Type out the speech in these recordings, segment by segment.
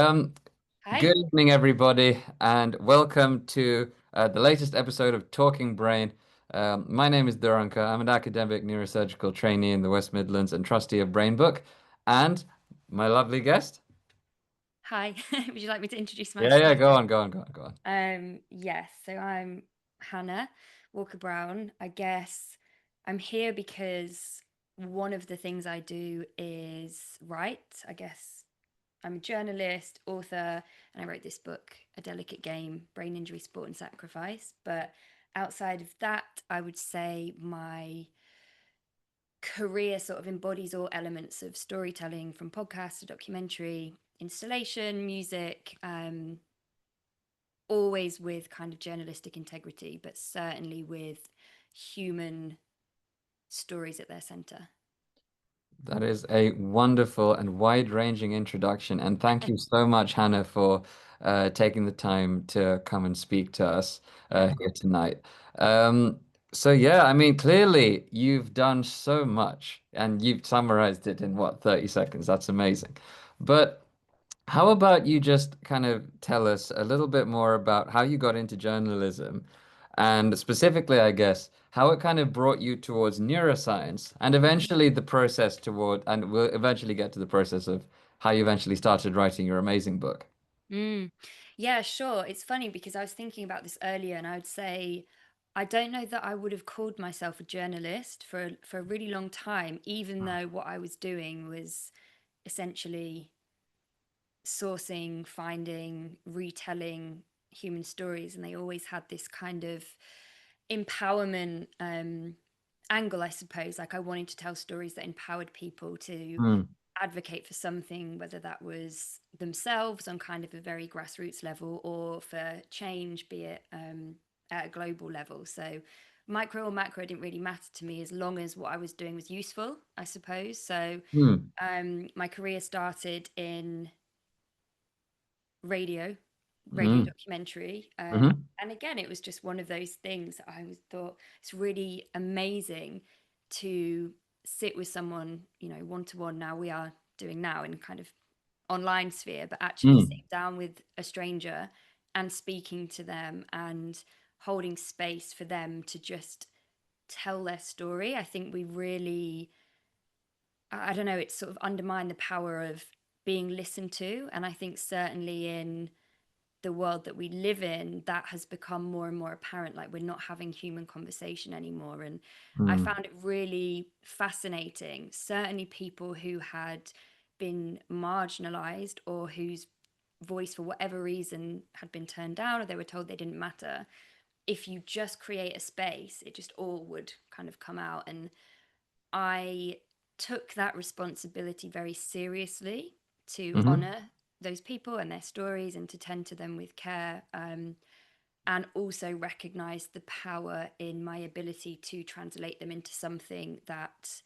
Um, Hi. Good evening, everybody, and welcome to the latest episode of Talking Brain. My name is Duranka. I'm an academic neurosurgical trainee in the West Midlands and trustee of BrainBook. And my lovely guest. Hi. Would you like me to introduce Yeah, myself? go on, go on, go on, go on. Yes, so I'm Hannah Walker Brown. I guess I'm here because one of the things I do is write. I guess I'm a journalist, author, and I wrote this book, A Delicate Game, Brain Injury, Sport and Sacrifice. But outside of that, I would say my career sort of embodies all elements of storytelling from podcast to documentary, installation, music, always with kind of journalistic integrity, but certainly with human stories at their center. That is a wonderful and wide-ranging introduction, and thank you so much, Hannah, for taking the time to come and speak to us No. here tonight. So yeah, I mean, clearly you've done so much, and you've summarized it in what, 30 seconds. That's amazing. But how about you just kind of tell us a little bit more about how you got into journalism and specifically, I guess, how it kind of brought you towards neuroscience and eventually the process toward, and we'll eventually get to the process of how you eventually started writing your amazing book. Mm. Yeah, sure. It's funny because I was thinking about this earlier, and I would say I don't know that I would have called myself a journalist for a really long time, even though what I was doing was essentially sourcing, finding, retelling human stories, and they always had this kind of empowerment angle, I suppose. Like I wanted to tell stories that empowered people to Mm, advocate for something, whether that was themselves on kind of a very grassroots level or for change, be it at a global level. So micro or macro didn't really matter to me as long as what I was doing was useful, I suppose. So mm, my career started in radio, radio mm, documentary. mm, And again, it was just one of those things that I was thought it's really amazing to sit with someone, one to one. Now we are doing now in kind of online sphere, but actually mm, sitting down with a stranger and speaking to them and holding space for them to just tell their story. I think we really, I don't know, it's sort of undermined the power of being listened to. And I think certainly in the world that we live in, that has become more and more apparent. Like we're not having human conversation anymore. And I mm, found it really fascinating. Certainly, people who had been marginalized or whose voice, for whatever reason, had been turned down or they were told they didn't matter. If you just create a space, it just all would kind of come out. And I took that responsibility very seriously to mm, honor those people and their stories and to tend to them with care. And also recognize the power in my ability to translate them into something that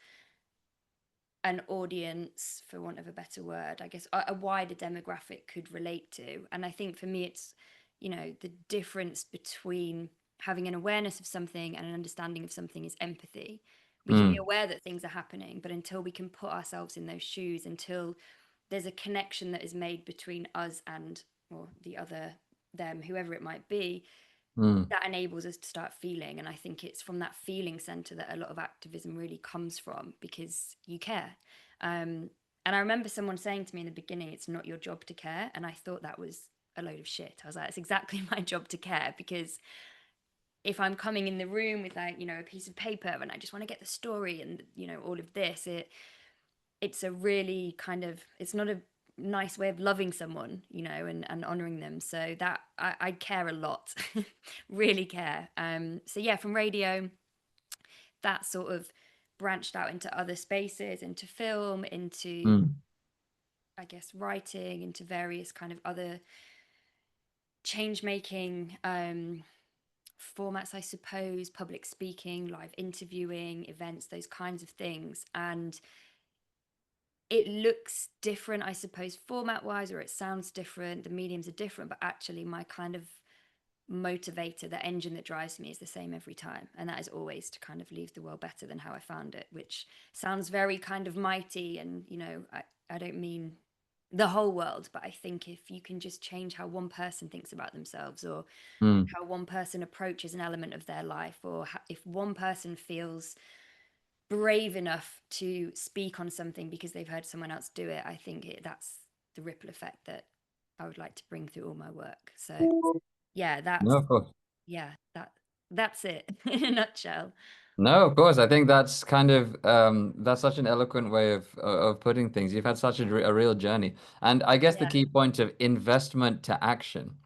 an audience, for want of a better word, I guess a wider demographic could relate to. And I think for me, it's, the difference between having an awareness of something and an understanding of something is empathy. We can be mm, aware that things are happening, but until we can put ourselves in those shoes, until there's a connection that is made between us and or the other, them, whoever it might be, mm, that enables us to start feeling. And I think it's from that feeling center that a lot of activism really comes from because you care. And I remember someone saying to me in the beginning, it's not your job to care. And I thought that was a load of shit. I was like, it's exactly my job to care because if I'm coming in the room with like, a piece of paper and I just want to get the story and, all of this, it's a really kind of, it's not a nice way of loving someone, and honoring them. So that I care a lot, really care. So yeah, from radio, that sort of branched out into other spaces, into film, into, mm, I guess, writing, into various kind of other change making formats, I suppose, public speaking, live interviewing, events, those kinds of things. And it looks different, I suppose, format wise, or it sounds different. The mediums are different, but actually, my kind of motivator, the engine that drives me, is the same every time. And that is always to kind of leave the world better than how I found it, which sounds very kind of mighty. And, I don't mean the whole world, but I think if you can just change how one person thinks about themselves, or Mm, how one person approaches an element of their life, or if one person feels brave enough to speak on something because they've heard someone else do it, I think that's the ripple effect that I would like to bring through all my work. So yeah, no, of course. yeah, that's it in a nutshell. No, of course. I think that's kind of that's such an eloquent way of putting things. You've had such a real journey, and I guess the Yeah. key point of investment to action,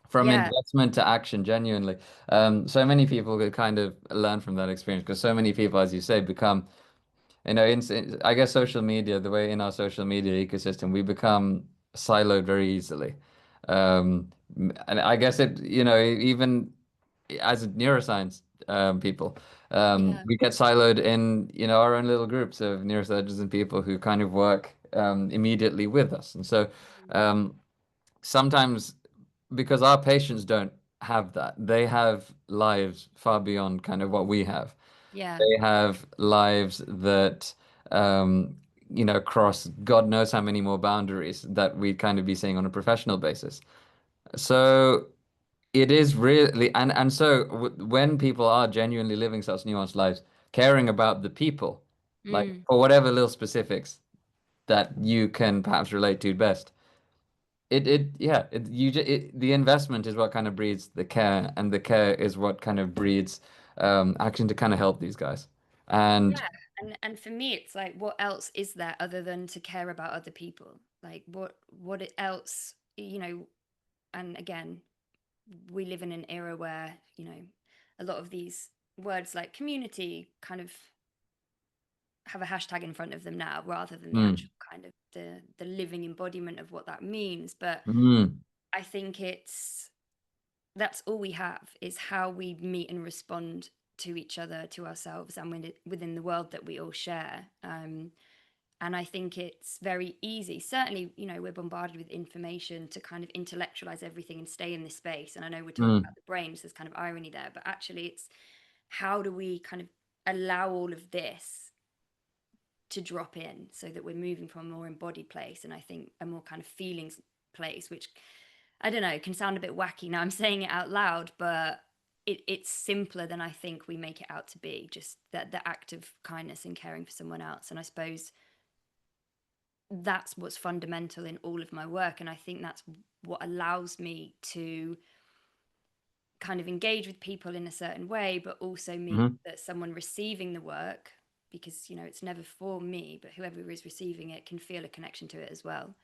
from Yeah. investment to action, genuinely. So many people could kind of learn from that experience because so many people, as you say, become I guess social media, the way in our social media ecosystem, we become siloed very easily. And I guess even as neuroscience people, Yeah. we get siloed in, our own little groups of neurosurgeons and people who kind of work immediately with us. And so um, sometimes because our patients don't have that, they have lives far beyond kind of what we have. Yeah. They have lives that, um, cross God knows how many more boundaries that we'd kind of be seeing on a professional basis. So it is really, and so when people are genuinely living such nuanced lives, caring about the people, like Mm. for whatever little specifics that you can perhaps relate to best, yeah, the investment is what kind of breeds the care, and the care is what kind of breeds action to kind of help these guys. And Yeah. And for me, it's like, what else is there other than to care about other people? Like, else, and again, we live in an era where, a lot of these words like community kind of have a hashtag in front of them now, rather than the mm, actual kind of the living embodiment of what that means. But mm, I think that's all we have, is how we meet and respond to each other, to ourselves, and within the world that we all share. And I think it's very easy. Certainly, we're bombarded with information to kind of intellectualize everything and stay in this space. And I know we're talking mm, about the brain, so there's kind of irony there, but actually, it's how do we kind of allow all of this to drop in, so that we're moving from a more embodied place, and I think a more kind of feelings place, which I don't know, can sound a bit wacky now I'm saying it out loud, but it's simpler than I think we make it out to be. Just that the act of kindness and caring for someone else. And I suppose that's what's fundamental in all of my work. And I think that's what allows me to kind of engage with people in a certain way, but also mean mhm. that someone receiving the work, because, it's never for me, but whoever is receiving it can feel a connection to it as well.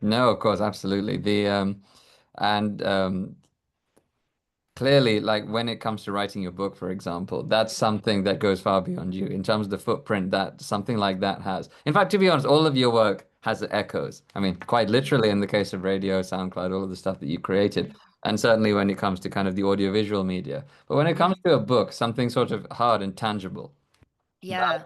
No, of course, absolutely. And clearly, like when it comes to writing your book, for example, that's something that goes far beyond you in terms of the footprint that something like that has. In fact, to be honest, all of your work has echoes. I mean, quite literally in the case of radio, SoundCloud, all of the stuff that you created. And certainly when it comes to kind of the audiovisual media. But when it Mm. comes to a book, something sort of hard and tangible, Yeah.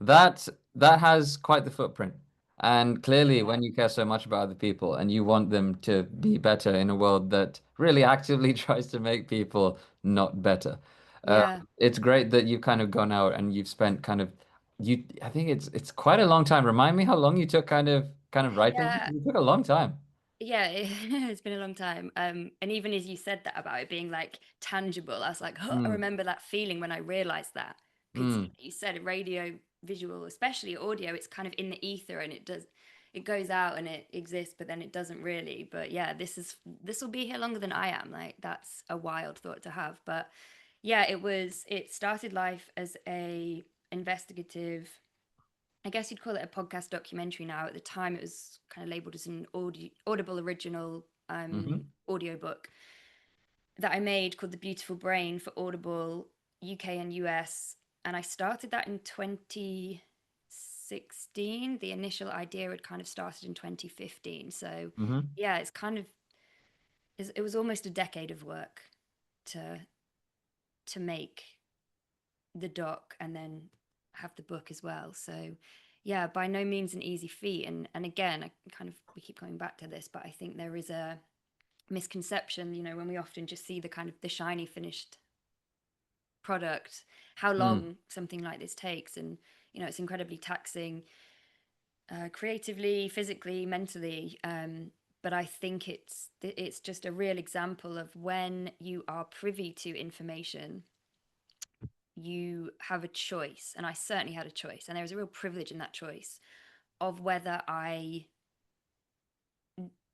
that that has quite the footprint. And clearly, Yeah. when you care so much about other people and you want them to be better in a world that really actively tries to make people not better, Yeah. it's great that you've kind of gone out and you've spent I think it's quite a long time. Remind me how long you took kind of writing. Yeah. You took a long time. Yeah, it's been a long time. And even as you said that about it being like tangible, I was like, oh, I Mm, remember that feeling when I realized that. Because mm, you said radio, visual, especially audio, it's kind of in the ether, and it goes out and it exists, but then it doesn't really. But yeah, this will be here longer than I am. Like, that's a wild thought to have. But yeah, it started life as a investigative, I guess you'd call it a podcast documentary now. At the time, it was kind of labeled as an audible original hmm audiobook that I made, called The Beautiful Brain, for Audible UK and US. And I started that in 2016. The initial idea had kind of started in 2015. So hmm yeah, it was almost a decade of work to make the doc and then have the book as well. So yeah, by no means an easy feat. And again, we keep coming back to this, but I think there is a misconception, when we often just see the kind of the shiny finished product, how mm, long something like this takes. And it's incredibly taxing creatively, physically, mentally. But I think it's just a real example of when you are privy to information, you have a choice, and I certainly had a choice, and there was a real privilege in that choice of whether I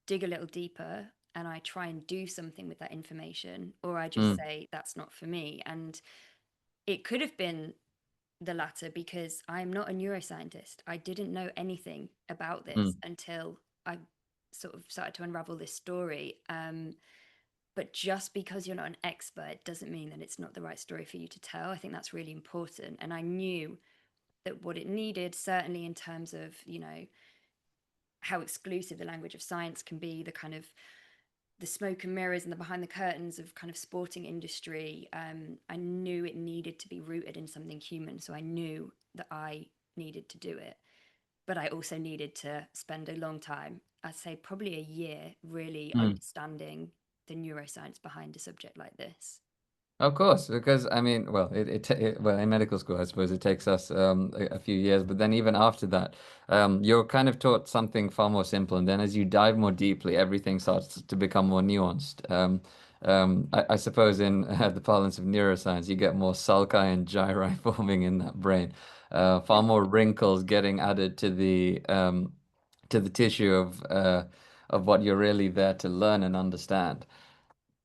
dig a little deeper and I try and do something with that information, or I just Mm, say that's not for me. And it could have been the latter because I'm not a neuroscientist. I didn't know anything about this mm. until I sort of started to unravel this story. But just because you're not an expert doesn't mean that it's not the right story for you to tell. I think that's really important. And I knew that what it needed, certainly in terms of, how exclusive the language of science can be, the kind of the smoke and mirrors and the behind the curtains of kind of sporting industry. I knew it needed to be rooted in something human, so I knew that I needed to do it. But I also needed to spend a long time, I'd say probably a year, really Mm. understanding the neuroscience behind a subject like this. Of course, because I mean, well, well in medical school, I suppose it takes us a few years, but then even after that, you're kind of taught something far more simple, and then as you dive more deeply, everything starts to become more nuanced. I suppose in the parlance of neuroscience, you get more sulci and gyri forming in that brain, far more wrinkles getting added to the tissue of what you're really there to learn and understand.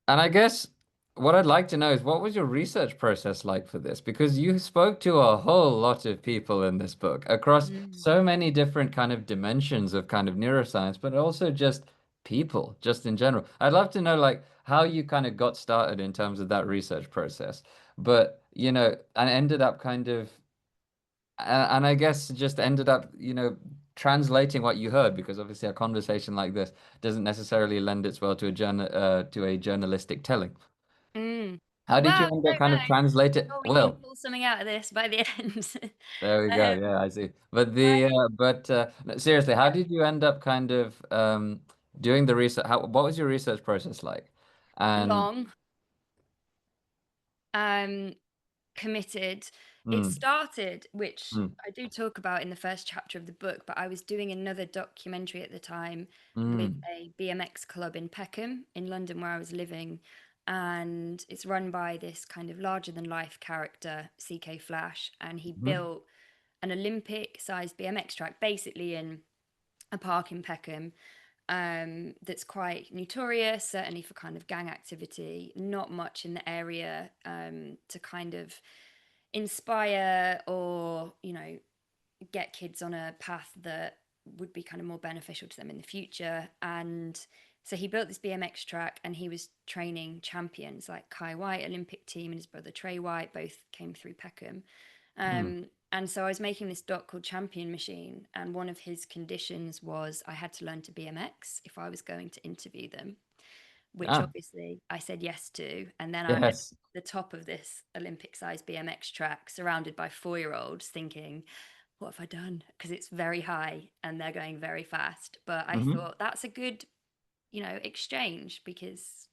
And I guess what I'd like to know is what was your research process like for this? Because you spoke to a whole lot of people in this book across Mm. so many different kind of dimensions of kind of neuroscience, but also just people, just in general. I'd love to know like how you kind of got started in terms of that research process, but and ended up kind of and I guess just ended up, translating what you heard because obviously a conversation like this doesn't necessarily lend its well to to a journalistic telling. Mm. How Well, did you I end up don't kind of know. translate it? Sure, we can Well, pull something out of this by the end. there we go. um, Yeah, I see. But I, no, seriously, how yeah, did you end up kind of doing the research? What was your research process like? And long. Um, Committed. It mm, started, which mm, I do talk about in the first chapter of the book, but I was doing another documentary at the time with mm, a BMX club in Peckham in London where I was living. And it's run by this kind of larger than life character, CK Flash. And he mm, built an Olympic sized BMX track basically in a park in Peckham, that's quite notorious, certainly for kind of gang activity, not much in the area, to kind of inspire or, get kids on a path that would be kind of more beneficial to them in the future. And so he built this BMX track and he was training champions like Kai White, Olympic team, and his brother Trey White both came through Peckham. mm. And so I was making this doc called Champion Machine, and one of his conditions was I had to learn to BMX if I was going to interview them, which Ah, obviously I said yes to. And then I'm at yes. the top of this Olympic sized BMX track surrounded by 4 year olds thinking, what have I done? Because it's very high and they're going very fast. But I Hmm. thought that's a good, exchange because,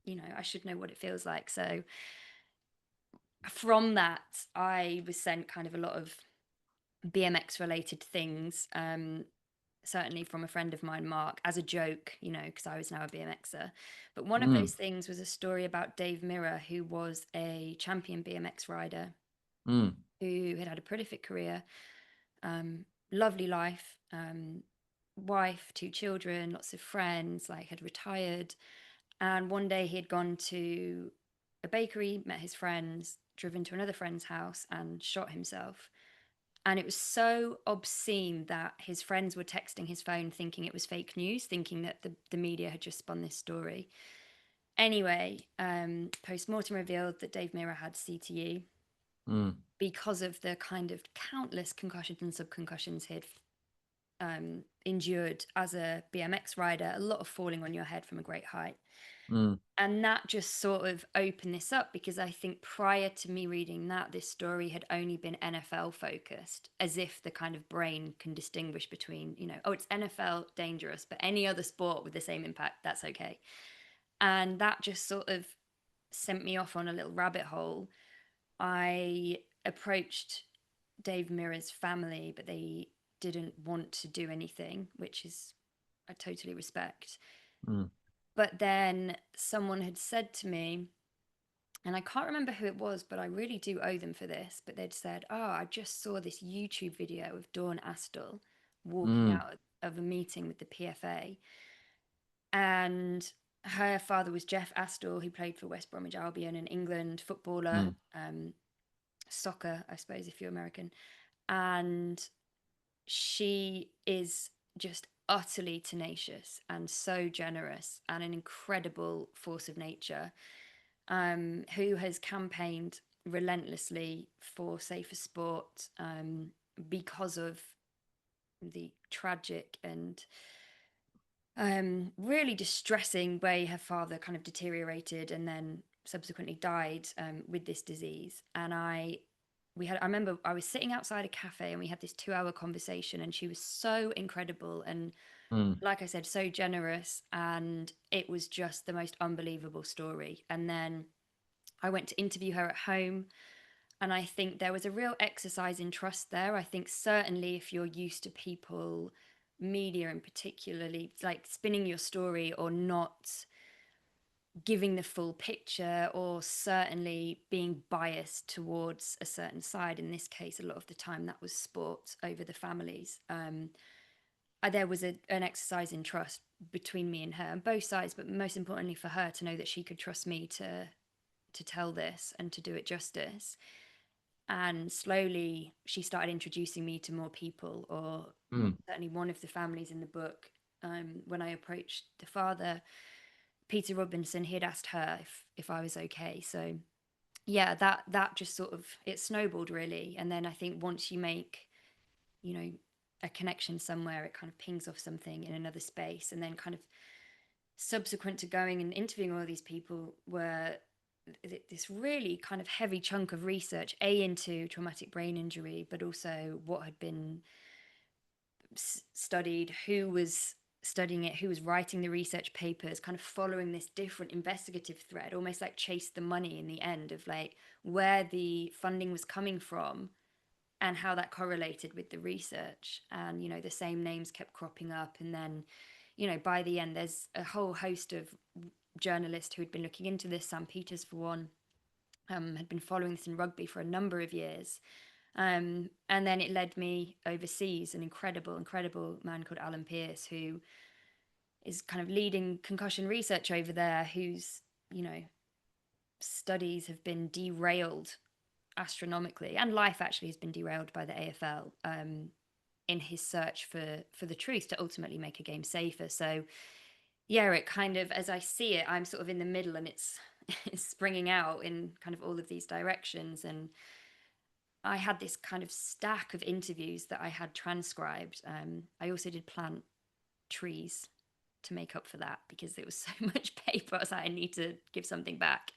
I should know what it feels like. So from that, I was sent kind of a lot of BMX related things. Certainly from a friend of mine, Mark, as a joke, because I was now a BMXer. But one of Mm, those things was a story about Dave Mirra, who was a champion BMX rider mm, who had had a prolific career, lovely life, wife, 2 children, lots of friends, like had retired. And one day he had gone to a bakery, met his friends, driven to another friend's house, and shot himself. And it was so obscene that his friends were texting his phone thinking it was fake news, thinking that the media had just spun this story. Anyway, post mortem revealed that Dave Mirra had CTE mm, because of the kind of countless concussions and subconcussions he'd endured as a BMX rider, a lot of falling on your head from a great height. mm, And that just sort of opened this up because I think prior to me reading that, this story had only been NFL focused, as if the kind of brain can distinguish between, oh, it's NFL dangerous, but any other sport with the same impact, that's okay. And that just sort of sent me off on a little rabbit hole. I approached Dave Mirra's family, but they didn't want to do anything, which is I totally respect. Mm, But then someone had said to me, and I can't remember who it was, but I really do owe them for this. But they'd said, "Oh, I just saw this YouTube video of Dawn Astle walking mm, out of a meeting with the PFA, and her father was Jeff Astle, who played for West Bromwich Albion in England, footballer, mm, soccer, I suppose, if you're American, and she is just utterly tenacious and so generous and an incredible force of nature, who has campaigned relentlessly for safer sport, because of the tragic and really distressing way her father kind of deteriorated and then subsequently died, with this disease. And I remember I was sitting outside a cafe and we had this 2 hour conversation, and she was so incredible and, mm, like I said, so generous. And it was just the most unbelievable story. And then I went to interview her at home. And I think there was a real exercise in trust there. I think certainly if you're used to people, media and particularly, like spinning your story or not giving the full picture, or certainly being biased towards a certain side, in this case, a lot of the time that was sport over the families. There was an exercise in trust between me and her, on both sides, but most importantly for her to know that she could trust me to tell this and to do it justice. And slowly she started introducing me to more people, or mm. certainly one of the families in the book, when I approached the father, Peter Robinson, he had asked her if I was okay. So yeah, that just sort of, it snowballed really. And then I think once you make, you know, a connection somewhere, it kind of pings off something in another space. And then kind of subsequent to going and interviewing all these people were this really kind of heavy chunk of research, into traumatic brain injury, but also what had been studied, who was studying it, who was writing the research papers, kind of following this different investigative thread, almost like chase the money in the end, of like where the funding was coming from and how that correlated with the research. And the same names kept cropping up. And then by the end, there's a whole host of journalists who had been looking into this. Sam Peters, for one, had been following this in rugby for a number of years. And then it led me overseas, an incredible, incredible man called Alan Pierce, who is kind of leading concussion research over there, whose, you know, studies have been derailed astronomically, and life actually has been derailed by the AFL, in his search for the truth to ultimately make a game safer. So yeah, it kind of, as I see it, I'm sort of in the middle, and it's it's springing out in kind of all of these directions. And I had this kind of stack of interviews that I had transcribed. I also did plant trees to make up for that, because it was so much paper. I was like, I need to give something back.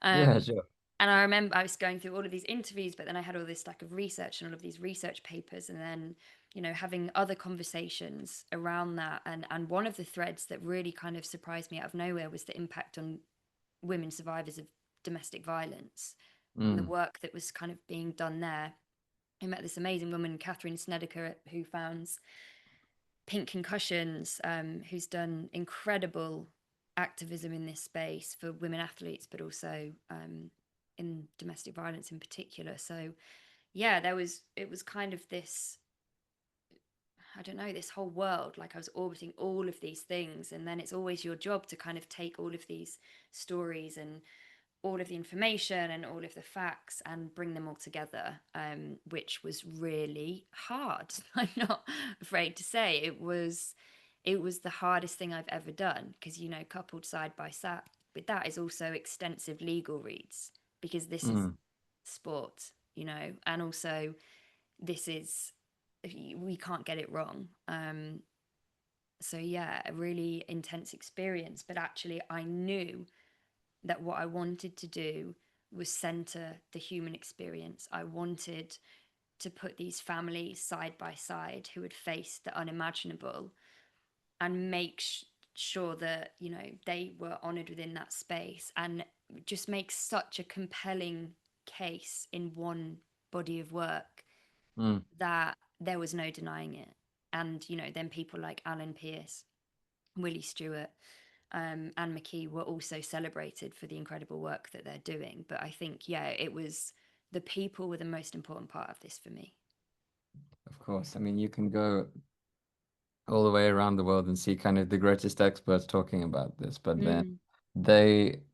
Yeah, Um, sure. and I remember I was going through all of these interviews, but then I had all this stack of research and all of these research papers, and then having other conversations around that. And one of the threads that really kind of surprised me out of nowhere was the impact on women survivors of domestic violence and the Mm, work that was kind of being done there. I met this amazing woman, Catherine Snedeker, who founds Pink Concussions, who's done incredible activism in this space for women athletes, but also, in domestic violence in particular. So yeah, it was kind of this, I don't know, this whole world. Like I was orbiting all of these things, and then it's always your job to kind of take all of these stories and all of the information and all of the facts and bring them all together, which was really hard. I'm not afraid to say it was the hardest thing I've ever done, because coupled side by side with that is also extensive legal reads, because this is mm, sport, and also this is, we can't get it wrong. So yeah, a really intense experience, but actually I knew that what I wanted to do was center the human experience. I wanted to put these families side by side who had faced the unimaginable, and make sure that they were honored within that space, and just make such a compelling case in one body of work mm. that there was no denying it. And, then people like Alan Pierce, Willie Stewart, and McKee were also celebrated for the incredible work that they're doing. But I think, yeah, it was the people were the most important part of this for me. Of course. I mean, you can go all the way around the world and see kind of the greatest experts talking about this, but then Mm,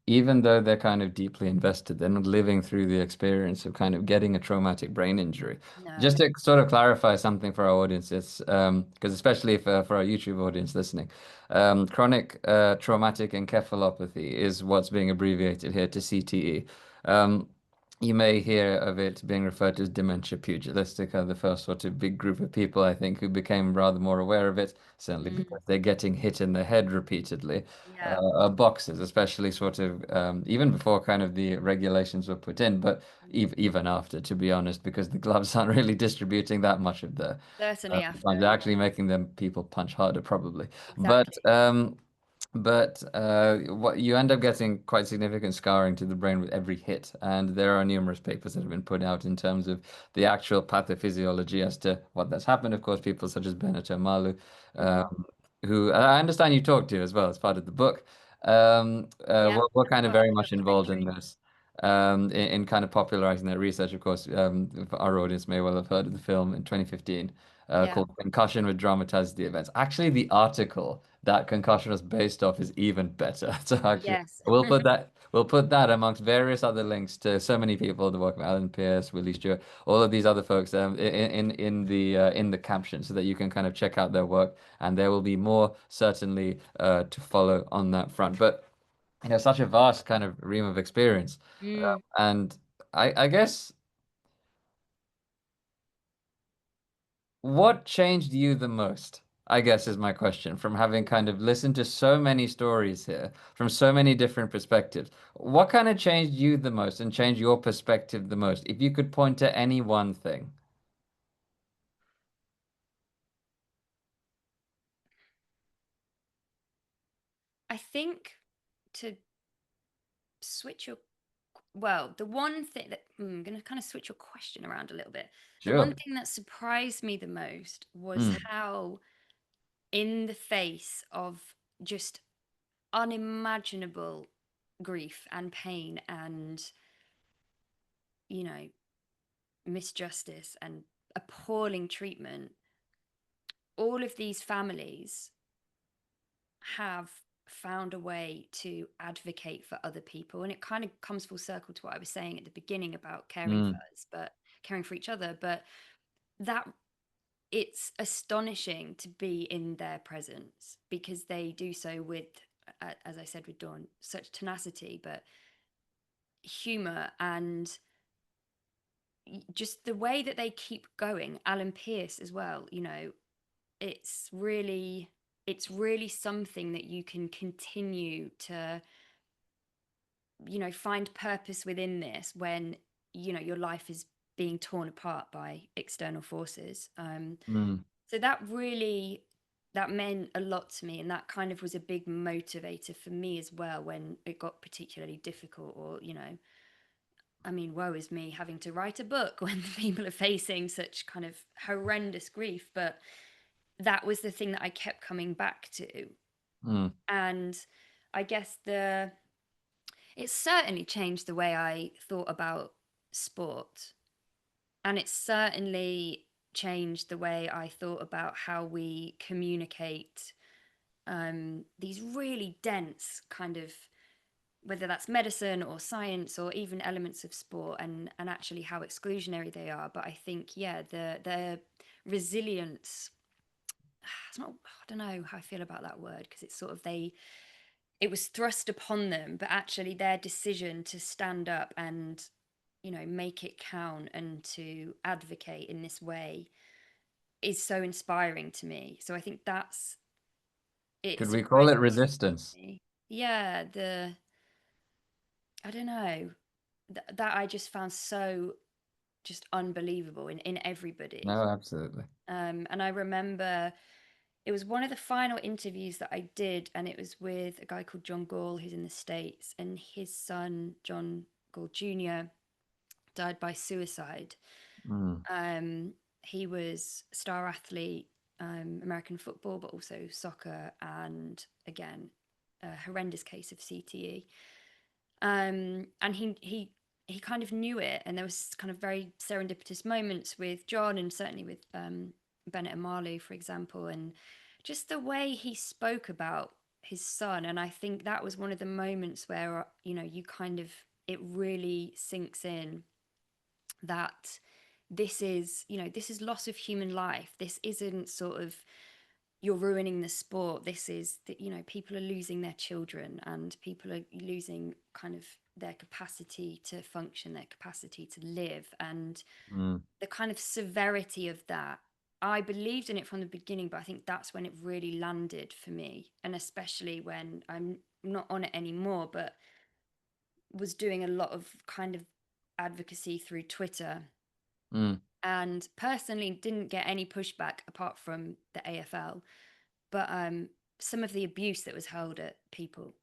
even though they're kind of deeply invested, they're not living through the experience of kind of getting a traumatic brain injury. Just no. to sort of clarify something for our audience, it's because especially for our YouTube audience listening, chronic traumatic encephalopathy is what's being abbreviated here to CTE. Um, you may hear of it being referred to as dementia pugilistica, the first sort of big group of people, I think, who became rather more aware of it, certainly Mm, because they're getting hit in the head repeatedly. yeah, Boxers, especially sort of even before kind of the regulations were put in, but mm, even after, to be honest, because the gloves aren't really distributing that much of the certainly punch. after. They're actually making them people punch harder, probably. But Exactly. what you end up getting quite significant scarring to the brain with every hit, and there are numerous papers that have been put out in terms of the actual pathophysiology as to what that's happened. Of course, people such as Benito Malu, Mm, who I understand you talked to as well as part of the book, yeah, we're I've kind of got very a much involved in documentary. this. In kind of popularizing that research, of course, our audience may well have heard of the film in 2015 Yeah. called Concussion with Dramatized the Events. Actually, the article that Concussion was based off is even better. So actually, Yes. we'll put that amongst various other links to so many people, the work of Alan Pierce, Willie Stewart, all of these other folks in the caption, so that you can kind of check out their work, and there will be more certainly to follow on that front. But such a vast kind of realm of experience, Mm. and I guess. What changed you the most? I guess is my question from having kind of listened to so many stories here from so many different perspectives. What kind of changed you the most and changed your perspective the most? If you could point to any one thing. I think to switch your well, the one thing that I'm going to kind of switch your question around a little bit. The one Sure. thing that surprised me the most was Mm, how, in the face of just unimaginable grief and pain and, you know, misjustice and appalling treatment, all of these families have found a way to advocate for other people. And it kind of comes full circle to what I was saying at the beginning about caring for mm, us, but caring for each other. But that it's astonishing to be in their presence because they do so with, as I said with Dawn, such tenacity, but humor and just the way that they keep going. Alan Pierce as well, it's really it's really something that you can continue to find purpose within this when your life is being torn apart by external forces. mm, So that meant a lot to me, and that kind of was a big motivator for me as well when it got particularly difficult, or I mean, woe is me having to write a book when people are facing such kind of horrendous grief. But that was the thing that I kept coming back to. mm, And I guess it certainly changed the way I thought about sport. And it certainly changed the way I thought about how we communicate these really dense kind of, whether that's medicine or science or even elements of sport, and actually how exclusionary they are. But I think, yeah, the resilience, it's not, I don't know how I feel about that word, because it's sort of it was thrust upon them, but actually their decision to stand up and make it count and to advocate in this way is so inspiring to me. So I think that's it could we call it surprised resistance? me. Yeah, I don't know, that I just found so just unbelievable in everybody. No, absolutely. And I remember it was one of the final interviews that I did, and it was with a guy called John Gall, who's in the States, and his son, John Gall Jr., died by suicide. Mm, Um, he was star athlete, American football, but also soccer, and again, a horrendous case of CTE. And he kind of knew it, and there was kind of very serendipitous moments with John, and certainly with Bennett and Marley, for example, and just the way he spoke about his son. And I think that was one of the moments where you kind of, it really sinks in that this is loss of human life. This isn't sort of, you're ruining the sport. This is that, people are losing their children, and people are losing kind of their capacity to function, their capacity to live. And Mm, the kind of severity of that, I believed in it from the beginning, but I think that's when it really landed for me. And especially when I'm not on it anymore, but was doing a lot of kind of advocacy through Twitter, mm, and personally didn't get any pushback apart from the AFL. But some of the abuse that was held at people,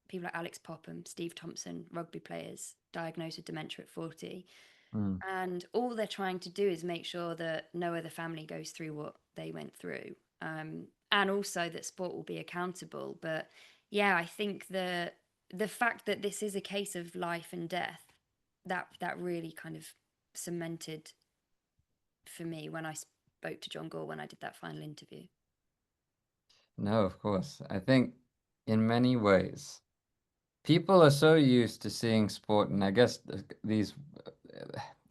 people like Alex Popham, Steve Thompson, rugby players diagnosed with dementia at 40. mm. And all they're trying to do is make sure that no other family goes through what they went through. And also that sport will be accountable. But yeah, I think the fact that this is a case of life and death, that really kind of cemented for me when I spoke to John Gore when I did that final interview. No, of course. I think in many ways, people are so used to seeing sport, and I guess these,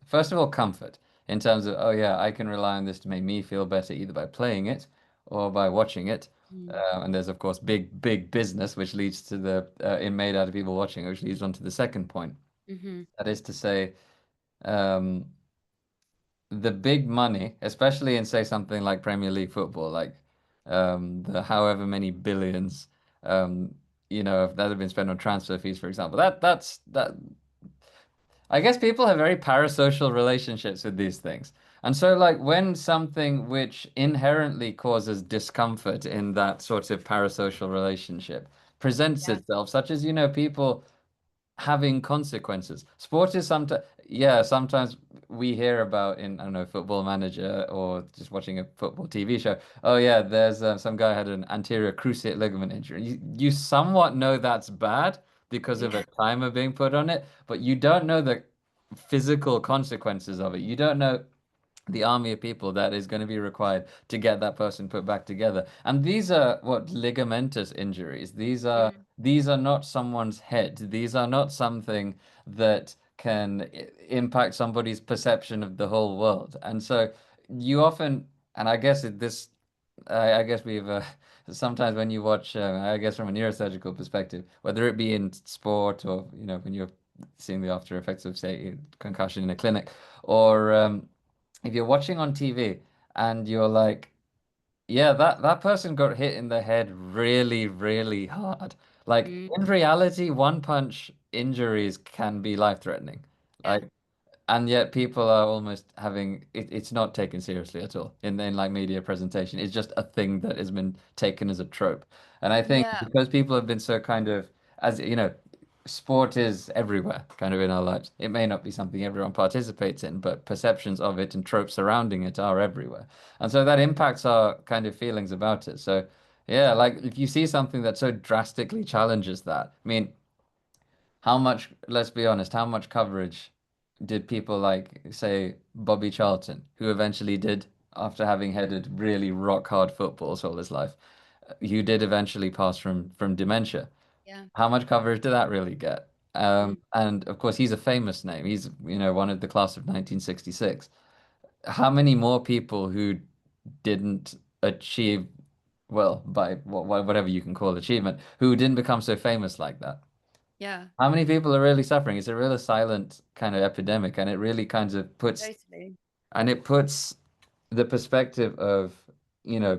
first of all, comfort in terms of, oh yeah, I can rely on this to make me feel better either by playing it or by watching it. Mm. And there's, of course, big business, which leads to the in made out of people watching, which leads on to the second point. Mm-hmm. That is to say, um, the big money, especially in, say, something like Premier League football, like the however many billions, um, that have been spent on transfer fees, for example. That I guess people have very parasocial relationships with these things. And so, like, when something which inherently causes discomfort in that sort of parasocial relationship presents Yeah. itself, such as, people having consequences. Sport is sometimes, yeah, sometimes we hear about in, I don't know, Football Manager or just watching a football TV show. Oh, yeah, there's some guy had an anterior cruciate ligament injury. You somewhat know that's bad because of Yeah. a timer being put on it, but you don't know the physical consequences of it. You don't know the army of people that is going to be required to get that person put back together. And these are what ligamentous injuries. Mm. These are not someone's head. These are not something that can impact somebody's perception of the whole world. And so you often, and I guess I guess we've sometimes when you watch, I guess from a neurosurgical perspective, whether it be in sport or when you're seeing the after effects of say concussion in a clinic, or if you're watching on TV and you're like, yeah, that person got hit in the head really, really hard. Like Mm. in reality, one punch injuries can be life-threatening. Yeah. Like, and yet people are almost having it's not taken seriously at all in like media presentation. It's just a thing that has been taken as a trope. And I think Yeah. because people have been so kind of, as sport is everywhere kind of in our lives. It may not be something everyone participates in, but perceptions of it and tropes surrounding it are everywhere. And so that impacts our kind of feelings about it. So yeah, like if you see something that so drastically challenges that, I mean, how much, let's be honest, how much coverage did people like, say, Bobby Charlton, who eventually did, after having headed really rock hard footballs all his life, who did eventually pass from dementia? Yeah. How much coverage did that really get? Mm. And of course, he's a famous name. He's, one of the class of 1966. How many more people who didn't achieve, well, by whatever you can call achievement, who didn't become so famous like that? Yeah. How many people are really suffering? It's a real silent kind of epidemic, and it really kind of Totally. puts the perspective of,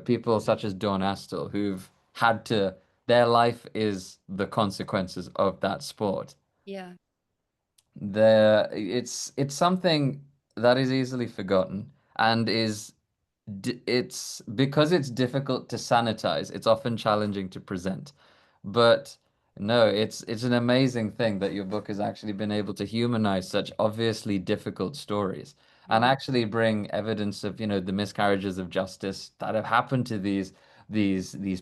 people such as Dawn Astle who've had to, their life is the consequences of that sport. Yeah. It's something that is easily forgotten and it's because it's difficult to sanitize, it's often challenging to present. But no, it's an amazing thing that your book has actually been able to humanize such obviously difficult stories. and Mm. actually bring evidence of, the miscarriages of justice that have happened to these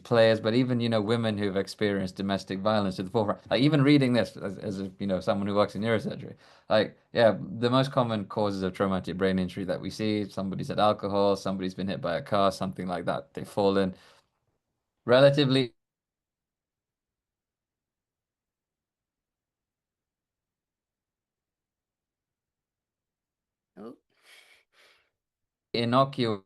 players, but even, women who've experienced domestic violence to the forefront. Like even reading this as a, someone who works in neurosurgery, like, yeah, the most common causes of traumatic brain injury that we see, somebody said alcohol, somebody's been hit by a car, something like that. They've fallen relatively Oh, innocuous.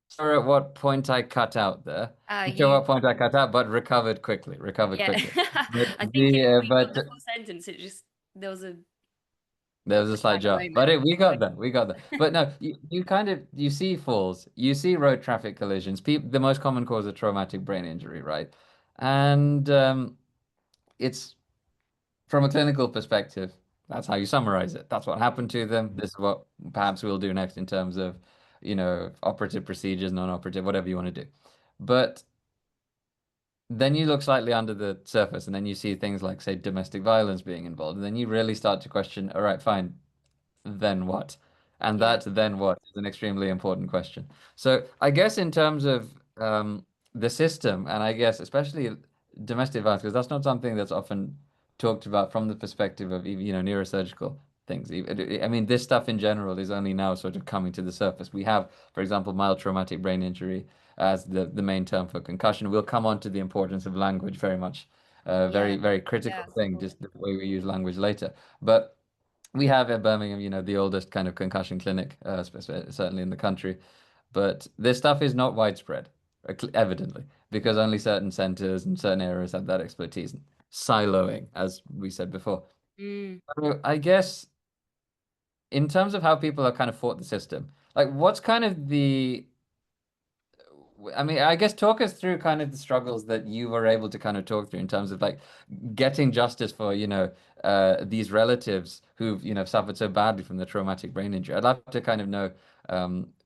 Sure at what point I cut out there. Not sure you, what point I cut out, but recovered quickly. Recovered yeah. quickly. But I think if we got but the full sentence, it just there was there a was a slight blank jar, but moment. we got there. We got there. But no, you kind of you see falls, you see road traffic collisions. People, the most common cause of traumatic brain injury, right? And it's from a clinical perspective. That's how you summarize it. That's what happened to them. This is what perhaps we'll do next in terms of, operative procedures, non-operative, whatever you want to do. But then you look slightly under the surface and then you see things like, say, domestic violence being involved. And then you really start to question, all right, fine, then what? And Yeah. that then what is an extremely important question. So I guess in terms of the system, and I guess especially domestic violence, because that's not something that's often talked about from the perspective of neurosurgical things. I mean, this stuff in general is only now sort of coming to the surface. We have, for example, mild traumatic brain injury as the main term for concussion. We'll come on to the importance of language very much, very, Yeah. very critical Yes, of thing, course. just the way we use language later. But we have at Birmingham, the oldest kind of concussion clinic, certainly in the country. But this stuff is not widespread, evidently, because only certain centers and certain areas have that expertise. Siloing, as we said before. Mm. So I guess in terms of how people have kind of fought the system, like what's kind of I mean, I guess talk us through kind of the struggles that you were able to kind of talk through in terms of like getting justice for, these relatives who've, suffered so badly from the traumatic brain injury. I'd love to kind of know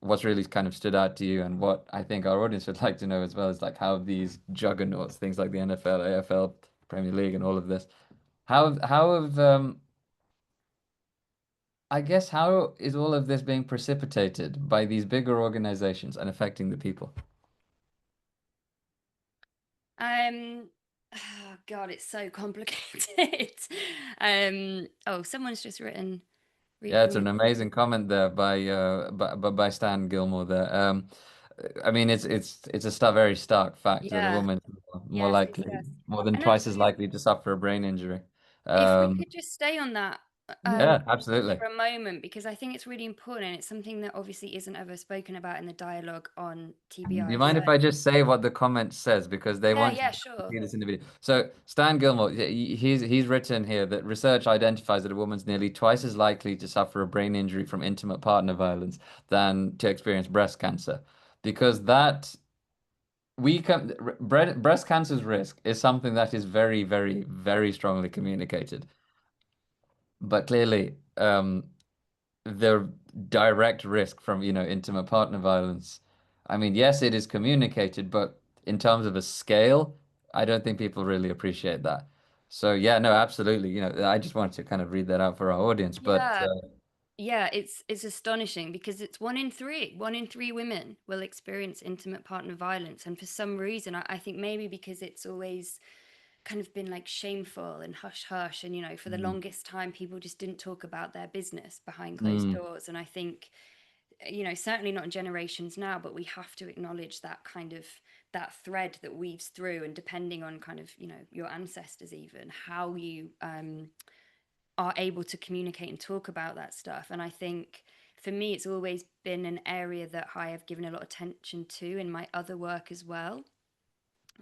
what's really kind of stood out to you and what I think our audience would like to know as well is like how these juggernauts, things like the NFL, AFL, Premier League, and all of this, how have I guess how is all of this being precipitated by these bigger organizations and affecting the people? Oh God, it's so complicated. Oh, someone's just written Yeah, it's Rofini. an amazing comment there by Stan Gilmore there. I mean, it's a very stark fact that a Yeah, woman is more yes, yes, likely, yes. more than And twice as actually, likely to suffer a brain injury. if we Um, could just stay on that um, yeah, absolutely. for a moment, because I think it's really important and it's something that obviously isn't ever spoken about in the dialogue on Do TBI. you mind So, if I just say what the comment says because they yeah, want to yeah, sure. see this in the video? So Stan Gilmore, he's written here that research identifies that a woman's nearly twice as likely to suffer a brain injury from intimate partner violence than to experience breast cancer, because that we can breast cancer's risk is something that is very, very, very strongly communicated. But clearly, the direct risk from, intimate partner violence, I mean, yes, it is communicated, but in terms of a scale, I don't think people really appreciate that. So yeah, no, absolutely. I just wanted to kind of read that out for our audience, but Yeah, yeah, it's astonishing because it's one in three women will experience intimate partner violence, and for some reason, I think maybe because it's always kind of been like shameful and hush hush, and for the mm, longest time, people just didn't talk about their business behind closed mm, doors, and I think certainly not in generations now, but we have to acknowledge that kind of that thread that weaves through, and depending on kind of your ancestors, even how you are able to communicate and talk about that stuff. And I think for me, it's always been an area that I have given a lot of attention to in my other work as well.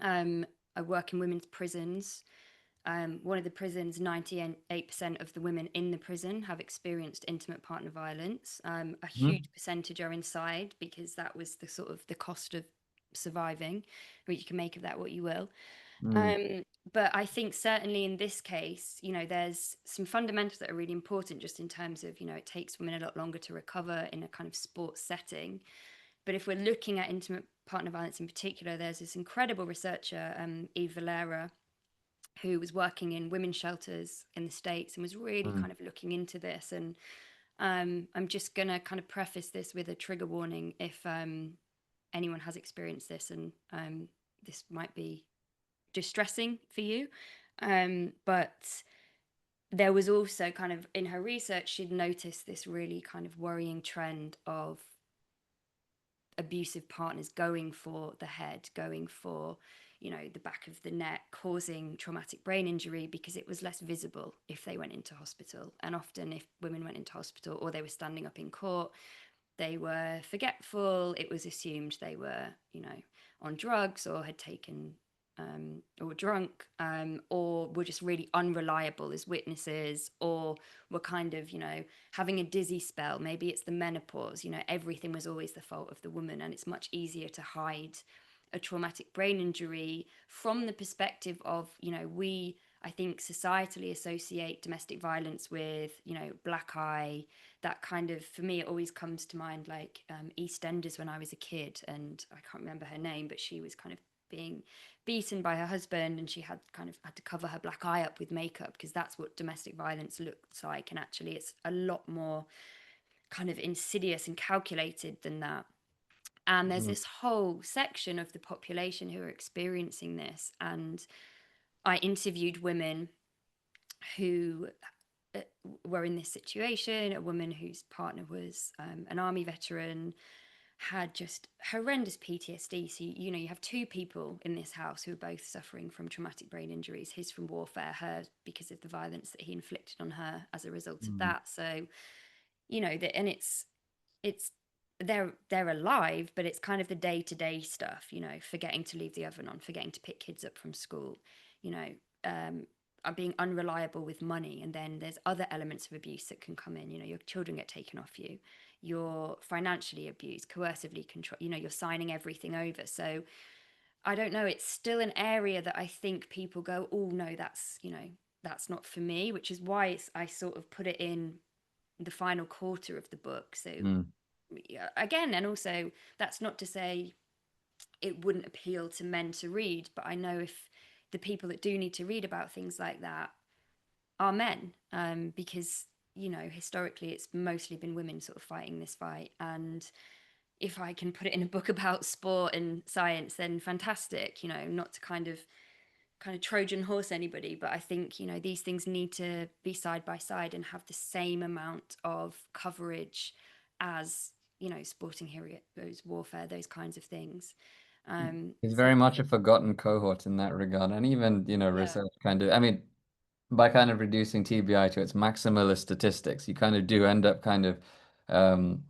Um, I work in women's prisons. One of the prisons, 98% of the women in the prison have experienced intimate partner violence. A mm, huge percentage are inside because that was the sort of the cost of surviving, which you can make of that what you will. mm, Um, but I think certainly in this case, there's some fundamentals that are really important just in terms of, it takes women a lot longer to recover in a kind of sports setting. But if we're looking at intimate partner violence in particular, there's this incredible researcher, Eve Valera, who was working in women's shelters in the States and was really mm, kind of looking into this. And I'm just gonna kind of preface this with a trigger warning if anyone has experienced this, and this might be distressing for you. But there was also kind of in her research, she'd noticed this really kind of worrying trend of abusive partners going for the head, going for, the back of the neck, causing traumatic brain injury because it was less visible if they went into hospital. And often, if women went into hospital or they were standing up in court, they were forgetful. It was assumed they were, on drugs or had taken or drunk, or were just really unreliable as witnesses, or were kind of, having a dizzy spell. Maybe it's the menopause, everything was always the fault of the woman. And it's much easier to hide a traumatic brain injury from the perspective of, I think, societally associate domestic violence with, black eye, that kind of, for me, it always comes to mind like EastEnders when I was a kid, and I can't remember her name, but she was kind of being beaten by her husband, and she had to cover her black eye up with makeup because that's what domestic violence looks like. And actually, it's a lot more kind of insidious and calculated than that. And there's Mm. this whole section of the population who are experiencing this. And I interviewed women who uh, were in this situation, a woman whose partner was an army veteran, had just horrendous PTSD. So, you have two people in this house who are both suffering from traumatic brain injuries, his from warfare, her because of the violence that he inflicted on her as a result of Mm. that. So, and it's they're alive, but it's kind of the day-to-day stuff, forgetting to leave the oven on, forgetting to pick kids up from school, you know um being unreliable with money. And then there's other elements of abuse that can come in. Your children get taken off you, you're financially abused, coercively control, you're signing everything over. So I don't know, it's still an area that I think people go, oh no, that's not for me, which is why I sort of put it in the final quarter of the book. So Mm. yeah, again, and also that's not to say it wouldn't appeal to men to read, but I know if the people that do need to read about things like that are men, because historically it's mostly been women sort of fighting this fight. And if I can put it in a book about sport and science, then fantastic. Not to kind of Trojan horse anybody, but I think these things need to be side by side and have the same amount of coverage as sporting heroes, warfare, those kinds of things. It's So very much a forgotten cohort in that regard. And even, yeah, research kind of, I mean, by kind of reducing TBI to its maximalist statistics, you kind of do end up kind of um,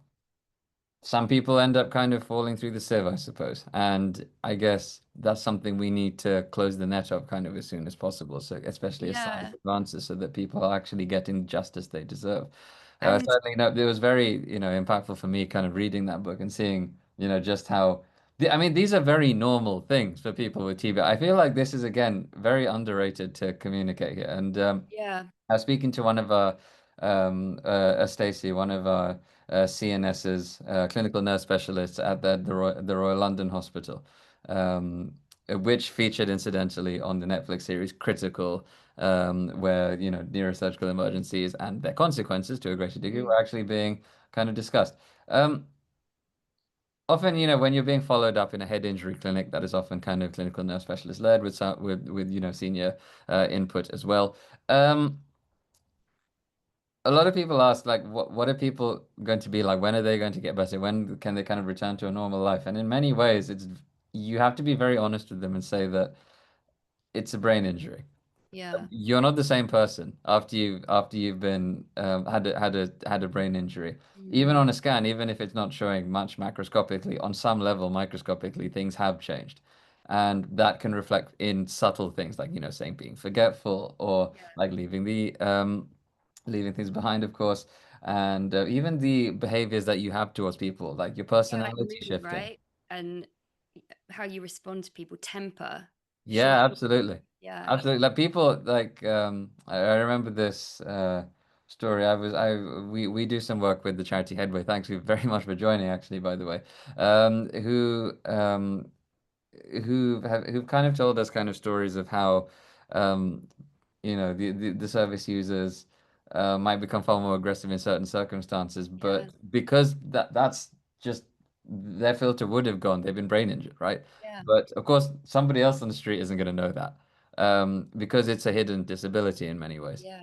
some people end up kind of falling through the sieve, I suppose. And I guess that's something we need to close the net of kind of as soon as possible. So especially as science yeah, advances so that people are actually getting the justice they deserve. and Certainly, no, it was very, impactful for me kind of reading that book and seeing, just how, I mean, these are very normal things for people with TB. I feel like this is, again, very underrated to communicate here. And yeah, I was speaking to one of our, Stacey, one of our CNSs, clinical nurse specialists at the Royal London Hospital, which featured incidentally on the Netflix series Critical, where, neurosurgical emergencies and their consequences to a greater degree mm, were actually being kind of discussed. Um, Often, when you're being followed up in a head injury clinic, that is often kind of clinical nurse specialist led with senior input as well. Um, a lot of people ask, like, what are people going to be like? When are they going to get better? When can they kind of return to a normal life? And in many ways, you have to be very honest with them and say that it's a brain injury. yeah, You're not the same person after you've been had a brain injury. mm, Even on a scan, even if it's not showing much macroscopically, on some level, microscopically, things have changed. And that can reflect in subtle things like, saying being forgetful or yeah, like leaving things behind, of course, and even the behaviors that you have towards people, like your yeah, like personality mood, shifting. right? And how you respond to people, temper, Yeah, shift. absolutely. Yeah, Absolutely. Like people like I remember this story. We do some work with the charity Headway. Thanks you very much for joining actually, by the way. Um who um who've kind of told us kind of stories of how um the service users might become far more aggressive in certain circumstances. Yeah, But because that's just their filter would have gone, they've been brain injured, right? yeah, But of course, somebody else on the street isn't going to know that because it's a hidden disability in many ways. yeah,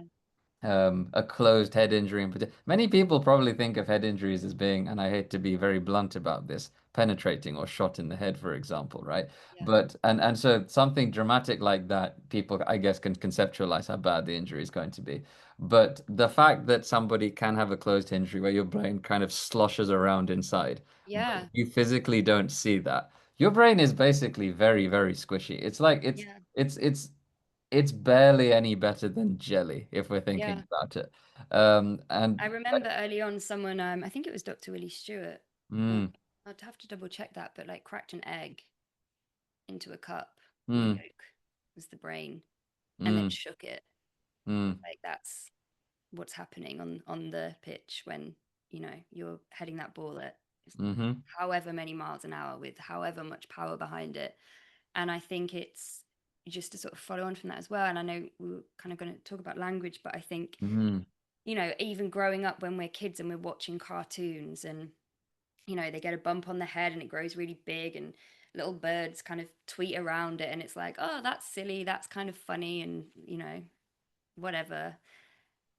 A closed head injury in particular. Many people probably think of head injuries as being, and I hate to be very blunt about this, penetrating or shot in the head, for example, right? yeah, But and so something dramatic like that, people I guess can conceptualize how bad the injury is going to be. But the fact that somebody can have a closed injury where your brain kind of sloshes around inside, but yeah, you physically don't see that. Your brain is basically very, very squishy. It's like yeah, it's barely any better than jelly if we're thinking yeah. about it. I And remember early on someone, I think it was Dr. Willie Stewart. Uh, mm, I'd have to double check that, but like cracked an egg into a cup and the mm, yolk was the brain and then mm, shook it. mm, Like that's what's happening on the pitch when, you're heading that ball at mm-hmm, however many miles an hour with however much power behind it. And I think it's just to sort of follow on from that as well. And I know we were kind of going to talk about language, but I think, mm, even growing up when we're kids and we're watching cartoons and, they get a bump on the head and it grows really big and little birds kind of tweet around it. And it's like, oh, that's silly. That's kind of funny. And, whatever.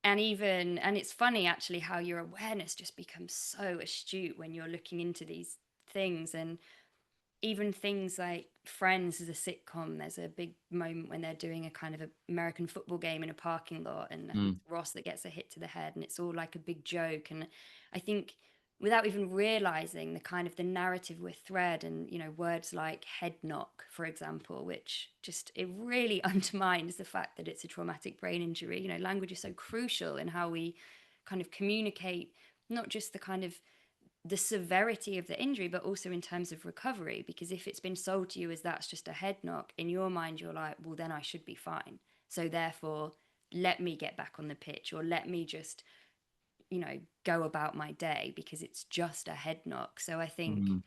And it's funny actually how your awareness just becomes so astute when you're looking into these things. And even things like Friends as a sitcom, there's a big moment when they're doing a kind of American football game in a parking lot, and I think mm, it's Ross that gets a hit to the head, and it's all like a big joke. And I think without even realizing the kind of the narrative with thread and words like head knock, for example, which just it really undermines the fact that it's a traumatic brain injury. Language is so crucial in how we kind of communicate, not just the severity of the injury, but also in terms of recovery. Because if it's been sold to you as that's just a head knock, in your mind, you're like, well, then I should be fine. So therefore, let me get back on the pitch or let me just, go about my day because it's just a head knock. So I think mm,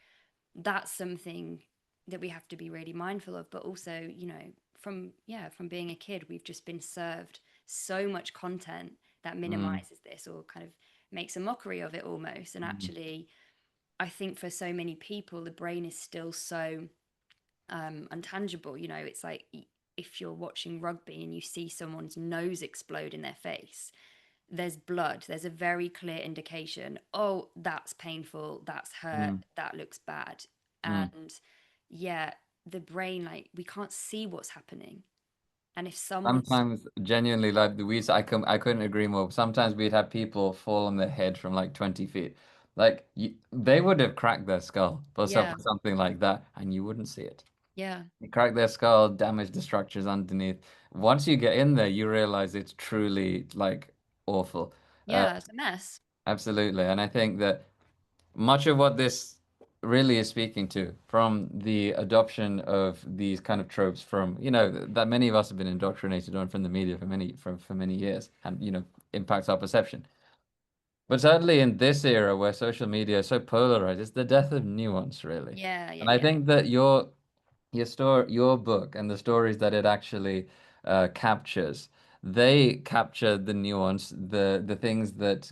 that's something that we have to be really mindful of. But also, from being a kid, we've just been served so much content that mm, minimizes this or kind of makes a mockery of it almost. And mm, actually, I think for so many people, the brain is still so untangible. It's like if you're watching rugby and you see someone's nose explode in their face, there's blood. There's a very clear indication. Oh, that's painful. That's hurt. mm, That looks bad. mm. And yeah, the brain, like, we can't see what's happening. And if someone's, Sometimes genuinely like I couldn't agree more. Sometimes we'd have people fall on their head from like 20 feet. They would have cracked their skull yeah, for something like that, and you wouldn't see it. yeah, You crack their skull, damage the structures underneath. Once you get in there, you realize it's truly like awful. Uh, yeah, it's a mess. Absolutely. And I think that much of what this really is speaking to from the adoption of these kind of tropes from, that many of us have been indoctrinated on from the media for many years and, impacts our perception. But certainly in this era where social media is so polarized, it's the death of nuance, really. Yeah, yeah, And I yeah. think that your book and the stories that it actually captures, they capture the nuance, the things that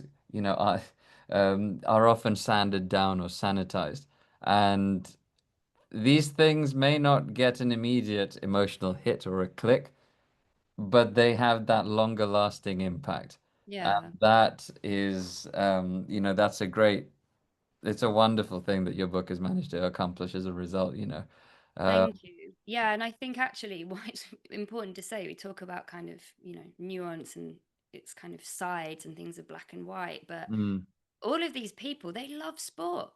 are often sanded down or sanitized, and these things may not get an immediate emotional hit or a click, but they have that longer lasting impact. Yeah. And that is, that's it's a wonderful thing that your book has managed to accomplish as a result. Uh, Thank you. Yeah, and I think actually why it's important to say we talk about kind of, nuance and its kind of sides and things are black and white, but mm, all of these people, they love sport.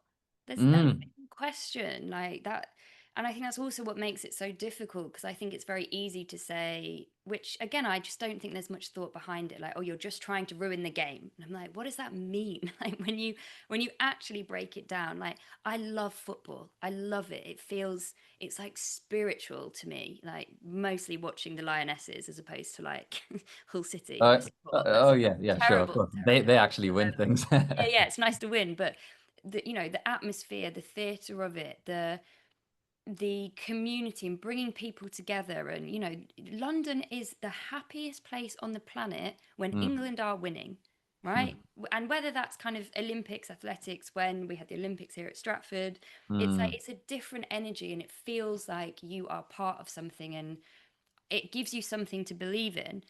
There's no mm, question like that. And I think that's also what makes it so difficult because I think it's very easy to say, which again, I just don't think there's much thought behind it. Like, oh, you're just trying to ruin the game. And I'm like, what does that mean? Like when you actually break it down, like I love football. I love it. It's like spiritual to me, like mostly watching the Lionesses as opposed to like Hull City, who I support. oh That's yeah, yeah, sure, of terrible, course. terrible. They actually win things. Yeah, yeah, it's nice to win, but the atmosphere, the theatre of it, the the community and bringing people together. And, London is the happiest place on the planet when Mm, England are winning, right? And whether that's kind of Olympics, athletics, when we had the Olympics here at Stratford, it's like mm, it's a different energy and it feels like you are part of something and it gives you something to believe in.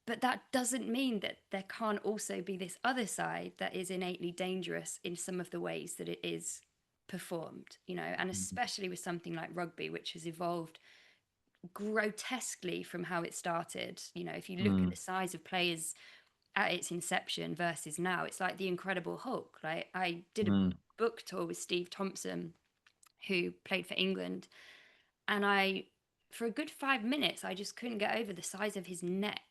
But that doesn't mean that there can't also be this other side that is innately dangerous in some of the ways that it is performed, and mm, especially with something like rugby, which has evolved grotesquely from how it started. If you look at mm, the size of players at its inception versus now, it's like the Incredible Hulk. Like I did a mm. book tour with Steve Thompson, who played for England, and for a good 5 minutes, I just couldn't get over the size of his neck.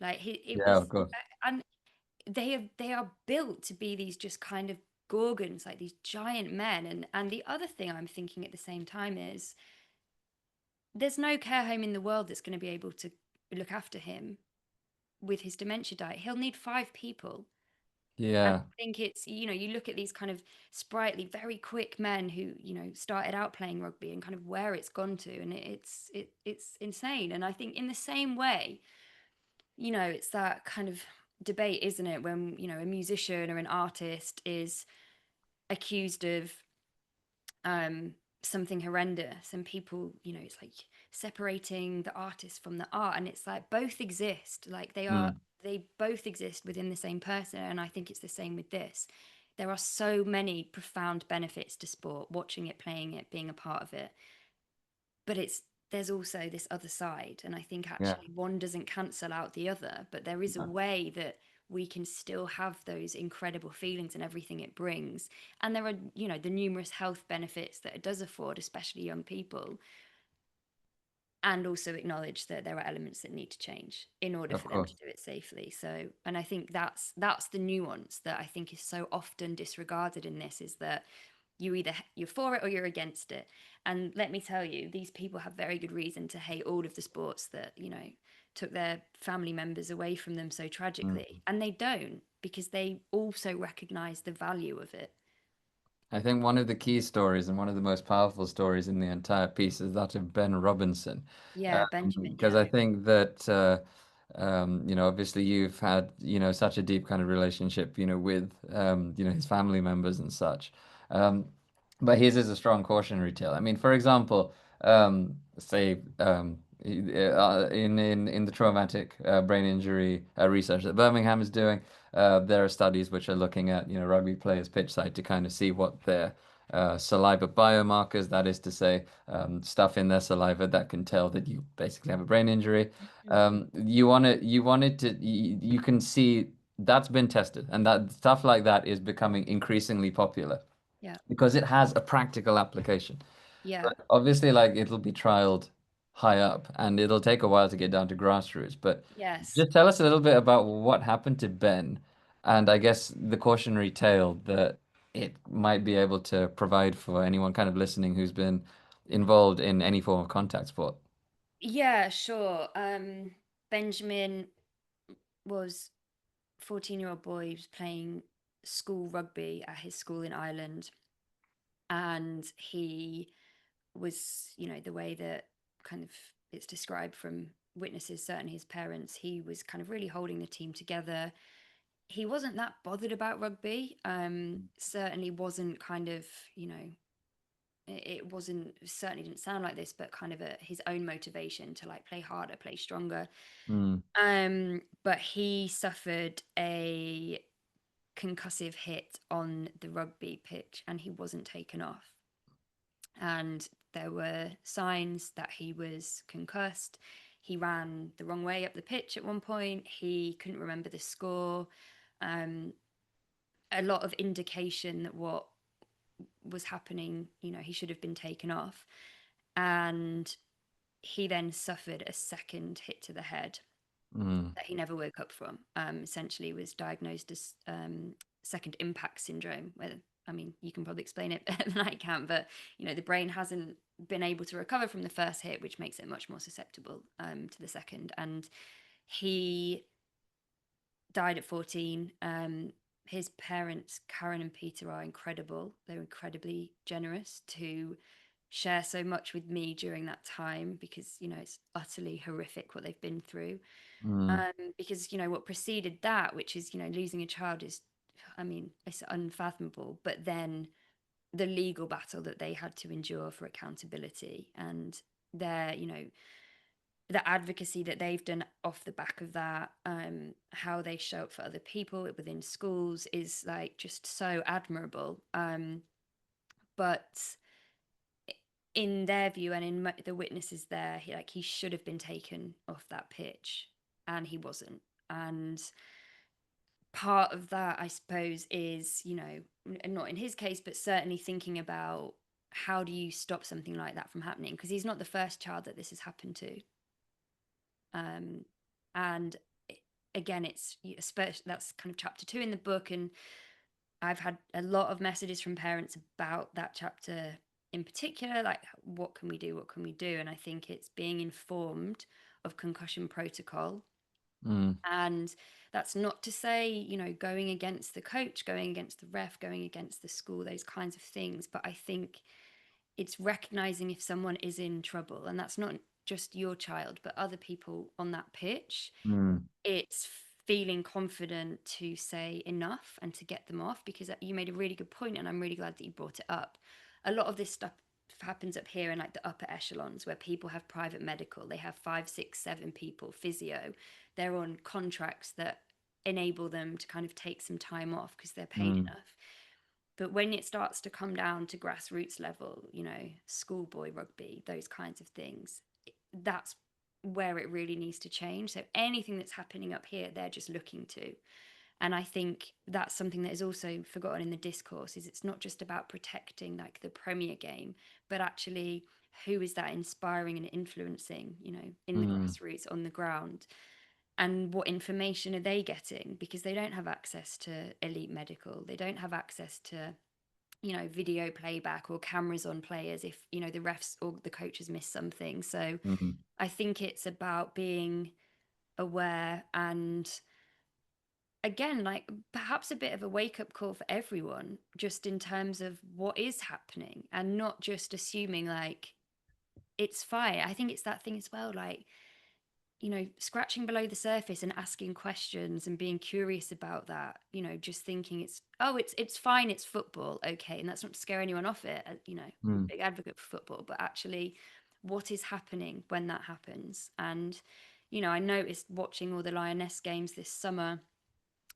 Like it Yeah, of was, course. and they are built to be these just kind of gorgons, like these giant men. And the other thing I'm thinking at the same time is there's no care home in the world that's going to be able to look after him with his dementia diet. He'll need 5 people. And Yeah, I think it's, you look at these kind of sprightly, very quick men who, started out playing rugby and kind of where it's gone to, and it's insane. And I think in the same way, it's that kind of debate, isn't it, when, a musician or an artist is accused of um something horrendous, and people, it's like separating the artist from the art, and it's like both exist, like mm, they both exist within the same person. And I think it's the same with this. There are so many profound benefits to sport, watching it, playing it, being a part of it, but there's also this other side. And I think yeah, actually one doesn't cancel out the other, but there is a no, way that we can still have those incredible feelings and everything it brings. And there are, the numerous health benefits that it does afford, especially young people, and also acknowledge that there are elements that need to change in order of for them to course. do it safely. So, and I think that's the nuance that I think is so often disregarded in this, is that you're for it or you're against it. And let me tell you, these people have very good reason to hate all of the sports that, took their family members away from them so Mm. tragically. And they don't, because they also recognize the value of it. I think one of the key stories and one of the most powerful stories in the entire piece is that of Ben Robinson. Yeah, Benjamin, Because yeah. I think that obviously you've had, such a deep kind of relationship, with, his family members and such. Um, but his is a strong cautionary tale. I mean, for example, say in the traumatic brain injury research that Birmingham is doing, there are studies which are looking at, rugby players' pitch side to kind of see what their saliva biomarkers, that is to say, stuff in their saliva that can tell that you basically have a brain injury. Mhm. You want it to, you can see that's been tested, and that stuff like that is becoming increasingly popular Yeah, because it has a practical application. yeah. But obviously, like it'll be trialed high up, and it'll take a while to get down to grassroots. But Yes. just tell us a little bit about what happened to Ben, and I guess the cautionary tale that it might be able to provide for anyone kind of listening who's been involved in any form of contact sport. Yeah, sure. Benjamin was 14-year-old boy who was playing school rugby at his school in Ireland. And he was, the way that kind of it's described from witnesses, certainly his parents, he was kind of really holding the team together. He wasn't that bothered about rugby. Certainly wasn't kind of, it wasn't, certainly didn't sound like this, but kind of his own motivation to like play harder, play stronger. Mm, But he suffered a concussive hit on the rugby pitch and he wasn't taken off. And there were signs that he was concussed. He ran the wrong way up the pitch at one point. He couldn't remember the score. Um, a lot of indication that what was happening, he should have been taken off. And he then suffered a second hit to the head mm, that he never woke up from. Essentially, was diagnosed as second impact syndrome. Where, I mean, you can probably explain it better than I can, but the brain hasn't been able to recover from the first hit, which makes it much more susceptible to the second. And he died at 14. His parents, Karen and Peter, are incredible. They're incredibly generous to share so much with me during that time because, it's utterly horrific what they've been through. Mm, Because, what preceded that, which is, losing a child is, I mean, it's unfathomable. But then the legal battle that they had to endure for accountability and their, the advocacy that they've done off the back of that, how they show up for other people within schools is like just so admirable. But in their view and in the witnesses there, he should have been taken off that pitch, and he wasn't. And part of that, I suppose, is, not in his case, but certainly thinking about how do you stop something like that from happening? Because he's not the first child that this has happened to. Um, and again, it's especially that's kind of chapter 2 in the book, and I've had a lot of messages from parents about that chapter in particular, like what can we do, what can we do? And I think it's being informed of concussion protocol. mm, And that's not to say, going against the coach, going against the ref, going against the school, those kinds of things. But I think it's recognizing if someone is in trouble, and that's not just your child, but other people on that pitch. mm, It's feeling confident to say enough and to get them off, because you made a really good point, and I'm really glad that you brought it up. A lot of this stuff happens up here in like the upper echelons where people have private medical, they have 5, 6, 7 people physio, they're on contracts that enable them to kind of take some time off because they're paid mm, enough. But when it starts to come down to grassroots level, schoolboy rugby, those kinds of things, that's where it really needs to change. So anything that's happening up here, they're just looking to. And I think that's something that is also forgotten in the discourse, is it's not just about protecting like the Premier game, but actually who is that inspiring and influencing, in the mm, grassroots on the ground, and what information are they getting, because they don't have access to elite medical, they don't have access to video playback or cameras on players if the refs or the coaches miss something. So mm, I think it's about being aware, and again, like perhaps a bit of a wake up call for everyone, just in terms of what is happening, and not just assuming like it's fine. I think it's that thing as well, like, scratching below the surface and asking questions and being curious about that, just thinking it's fine, it's football, okay. And that's not to scare anyone off it, mm, big advocate for football, but actually what is happening when that happens. And, I noticed watching all the Lioness games this summer,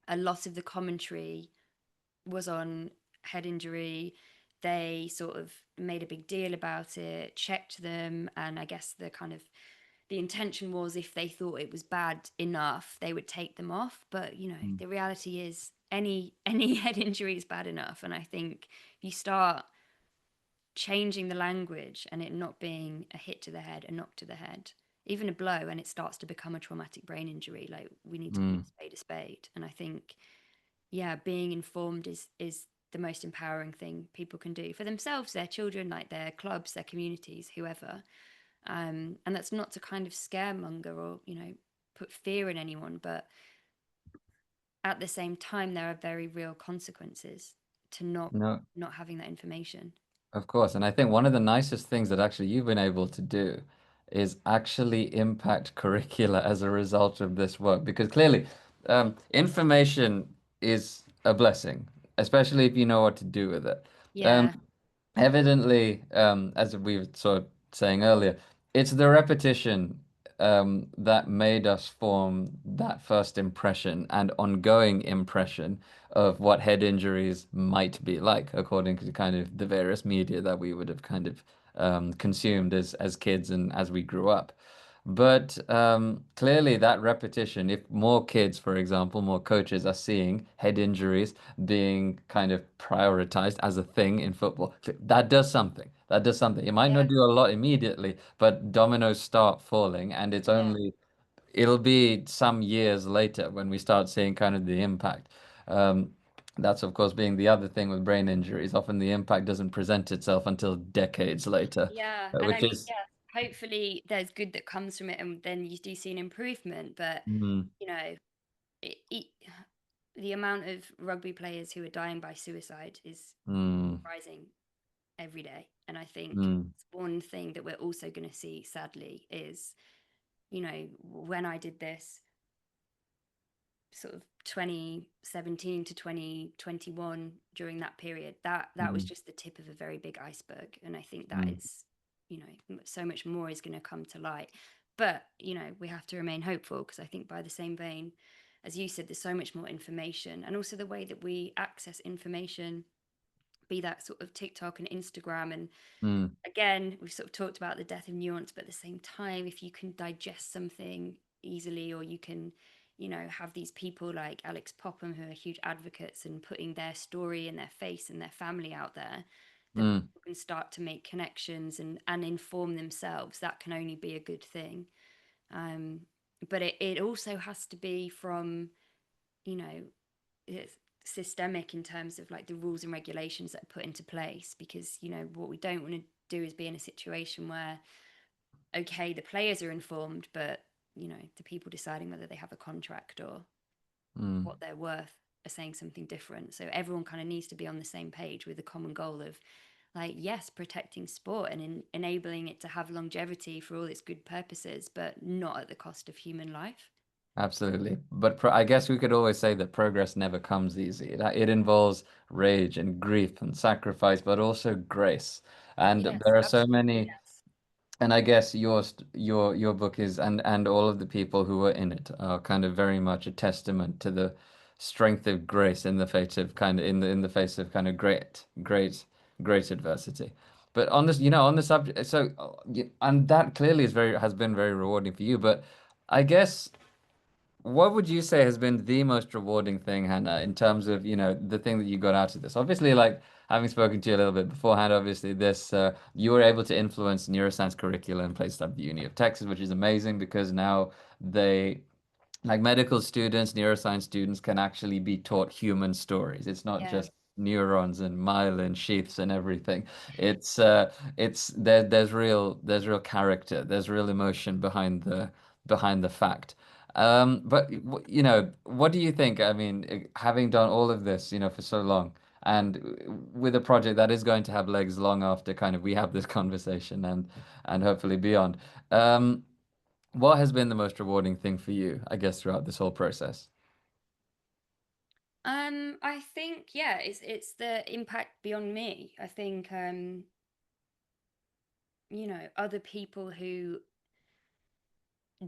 a lot of the commentary was on head injury. They sort of made a big deal about it, checked them, and I guess the intention was if they thought it was bad enough, they would take them off. But mm, the reality is any head injury is bad enough. And I think if you start changing the language and it not being a hit to the head, a knock to the head, even a blow, and it starts to become a traumatic brain injury, like we need to call mm. a spade a spade. And I think, yeah, being informed is the most empowering thing people can do for themselves, their children, like their clubs, their communities, whoever. And that's not to kind of scaremonger or put fear in anyone, but at the same time there are very real consequences to No, not having that information. of course. And I think one of the nicest things that actually you've been able to do is actually impact curricula as a result of this work. Because clearly, information is a blessing, especially if you know what to do with it. Um, Yeah, Evidently, as we were sort of saying earlier, it's the repetition that made us form that first impression and ongoing impression of what head injuries might be like, according to kind of the various media that we would have kind of consumed as kids and as we grew up. But clearly, that repetition, if more kids, for example, more coaches are seeing head injuries being kind of prioritized as a thing in football, that does something. That does something. It might not yeah, do a lot immediately, but dominoes start falling, and yeah, it'll be some years later when we start seeing kind of the impact. Um, that's, of course, being the other thing with brain injuries. Often the impact doesn't present itself until decades later, yeah. And I which mean, is. yeah, hopefully there's good that comes from it, and then you do see an improvement. But Mm, you know it, the amount of rugby players who are dying by suicide is mm. rising. every day. And I think Mm, one thing that we're also going to see, sadly, is, when I did this sort of 2017 to 2021, during that period, that was mm, just the tip of a very big iceberg. And I think that mm, is, so much more is going to come to light. But we have to remain hopeful, because I think, by the same vein, as you said, there's so much more information, and also the way that we access information, be that sort of TikTok and Instagram. And mm, again, we've sort of talked about the death of nuance, but at the same time, if you can digest something easily, or you can, have these people like Alex Popham, who are huge advocates and putting their story and their face and their family out there, that mm. people can start to make connections and inform themselves, that can only be a good thing. um, but it also has to be from, you know it's systemic, in terms of like the rules and regulations that are put into place, because what we don't want to do is be in a situation where, okay, the players are informed, but the people deciding whether they have a contract or Mm. what they're worth are saying something different. So everyone kind of needs to be on the same page with the common goal of, like, yes, protecting sport and enabling it to have longevity for all its good purposes, but not at the cost of human life. Absolutely. But I guess we could always say that progress never comes easy. It involves rage and grief and sacrifice, but also grace. And Yes, there are so absolutely, many, yes. and I guess your book is, and all of the people who were in it are kind of very much a testament to the strength of grace in the face of face of kind of great adversity. But on this, on the subject, so and that clearly has been very rewarding for you. But I guess, what would you say has been the most rewarding thing, Hannah, in terms of, the thing that you got out of this? Obviously, like, having spoken to you a little bit beforehand, obviously you were able to influence neuroscience curricula in places like the Uni of Texas, which is amazing because now they like medical students, neuroscience students can actually be taught human stories. It's not Yeah. just neurons and myelin sheaths and everything. There's real character, there's real emotion behind the fact. But what do you think? I mean, having done all of this, for so long, and with a project that is going to have legs long after kind of we have this conversation and hopefully beyond. Um, what has been the most rewarding thing for you, I guess, throughout this whole process? I think, yeah, it's the impact beyond me. I think, other people who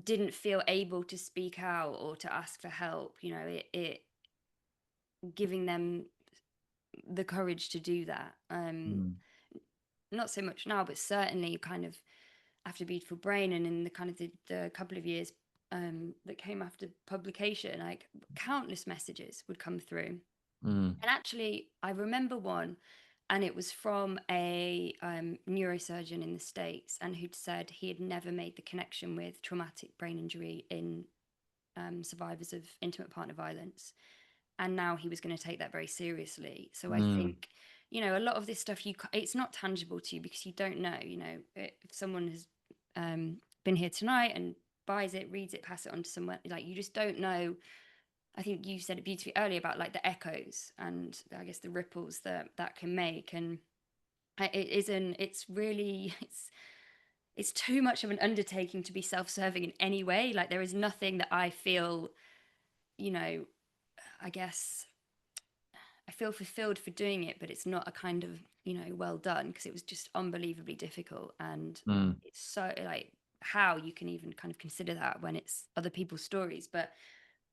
didn't feel able to speak out or to ask for help, it giving them the courage to do that. Mm, Not so much now, but certainly kind of after Beautiful Brain, and in the kind of the couple of years that came after publication, like, countless messages would come through. mm, And actually, I remember one, and it was from a neurosurgeon in the States, and who'd said he had never made the connection with traumatic brain injury in survivors of intimate partner violence. And now he was going to take that very seriously. So I mm, think, a lot of this stuff, it's not tangible to you, because you don't know, if someone has been here tonight and buys it, reads it, pass it on to someone, like, you just don't know. I think you said it beautifully earlier about, like, the echoes and, I guess, the ripples that can make. And it isn't. It's really. It's too much of an undertaking to be self-serving in any way. Like, there is nothing that I feel. You know. I guess I feel fulfilled for doing it, but it's not a kind of, well done, because it was just unbelievably difficult. And mm, it's so, like, how you can even kind of consider that when it's other people's stories. But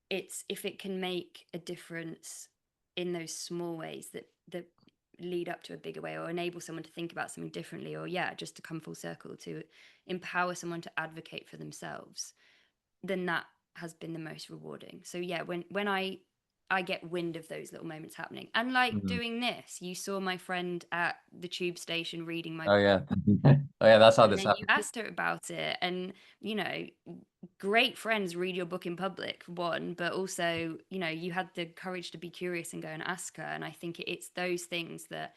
it's, if it can make a difference in those small ways that lead up to a bigger way, or enable someone to think about something differently, or, yeah, just to come full circle to empower someone to advocate for themselves, then that has been the most rewarding. So yeah, when I get wind of those little moments happening, and like mm. doing this, you saw my friend at the tube station reading my Oh book, yeah. Oh yeah, that's how and this then you happened. asked her about it. And you know great friends read your book in public, for one, but also, you had the courage to be curious and go and ask her. And I think it's those things that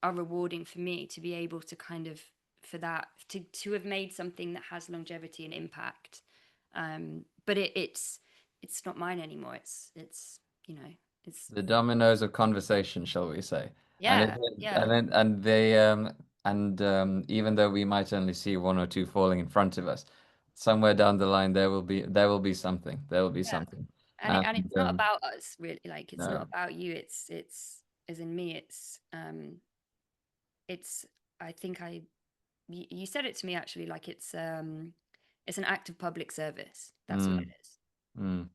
are rewarding for me, to be able to kind of, for that, to have made something that has longevity and impact. But it's not mine anymore. It's, it's The dominoes of conversation, shall we say? And it, Yeah, yeah, and they even though we might only see one or two falling in front of us, somewhere down the line there will be something. There will be yeah. something. And And it's not about us really. Like it's not no. about you. It's as in me. It's I think I you said it to me actually. Like it's an act of public service. That's what it Mm, is. mm.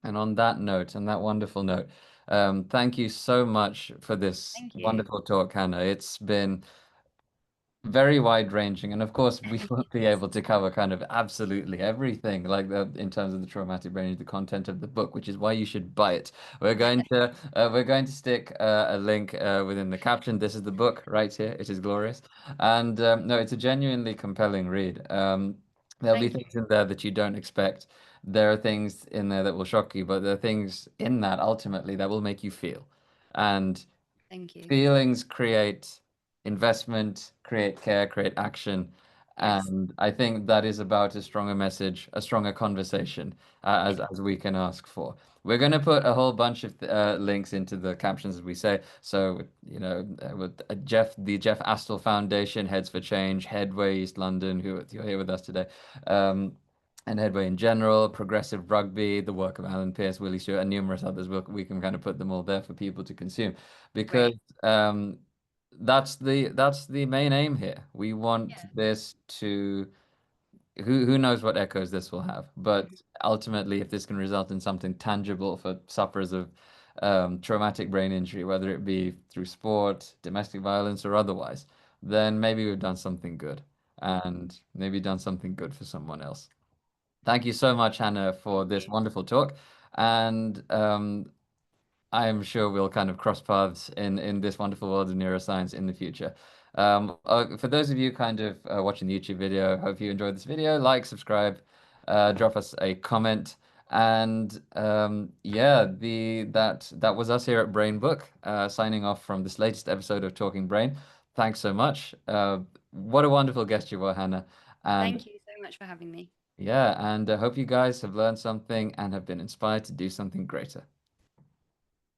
And on that note, and that wonderful note, thank you so much for this Thank you. wonderful talk, Hannah. It's been very wide ranging, and of course we won't be Yes. able to cover kind of absolutely everything like in terms of the traumatic brain injury, the content of the book, which is why you should buy it. We're going to stick a link within the caption. This is the book right here. It is glorious, and no, it's a genuinely compelling read. There'll be Thank you. things in there that you don't expect. There are things in there that will shock you, but there are things in that ultimately that will make you feel. And Thank you. feelings create investment, create care, create action. Yes. And I think that is about a stronger message, a stronger conversation Yeah. as we can ask for. We're going to put a whole bunch of links into the captions, as we say. So, with the Jeff Astle Foundation, Heads for Change, Headway East London, who are here with us today, um, and Headway in general, Progressive Rugby, the work of Alan Pierce, Willie Stewart, and numerous others. We can kind of put them all there for people to consume because Great. um, that's the main aim here. We want Yeah. this to who knows what echoes this will have, but Mhm. ultimately, if this can result in something tangible for sufferers of traumatic brain injury, whether it be through sport, domestic violence, or otherwise, then maybe we've done something good, and maybe done something good for someone else. Thank you so much, Hannah, for Thank this you. wonderful talk, and I am sure we'll kind of cross paths in this wonderful world of neuroscience in the future. For those of you kind of watching the YouTube video, hope you enjoyed this video. Like, subscribe, drop us a comment, and yeah, the that was us here at Brain Book, signing off from this latest episode of Talking Brain. Thanks so much. What a wonderful guest you were, Hannah, and Thank you so much for having me. yeah, and I hope you guys have learned something and have been inspired to do something greater.